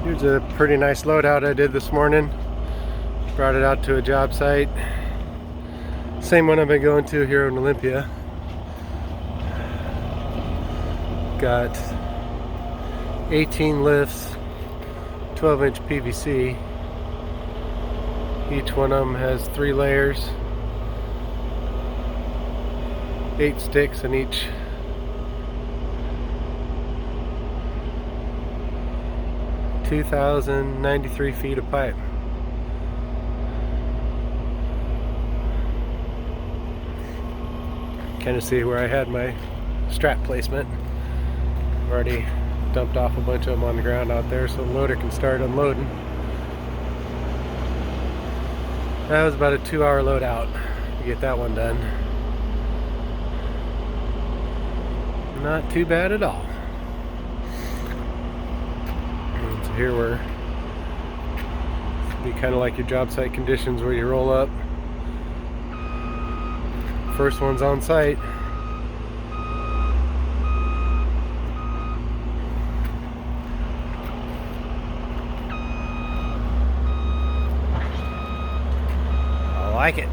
Here's a pretty nice loadout I did this morning. Brought it out to a job site. Same one I've been going to here in Olympia. Got 18 lifts, 12-inch PVC. Each one of them has 3 layers, 8 sticks in each. $2,093 feet of pipe. Kind of see where I had my strap placement. I've already dumped off a bunch of them on the ground out there so the loader can start unloading. That was about a 2-hour load out to get that one done. Not too bad at all. And so here we're be kind of like your job site conditions where you roll up. First one's on site. I like it.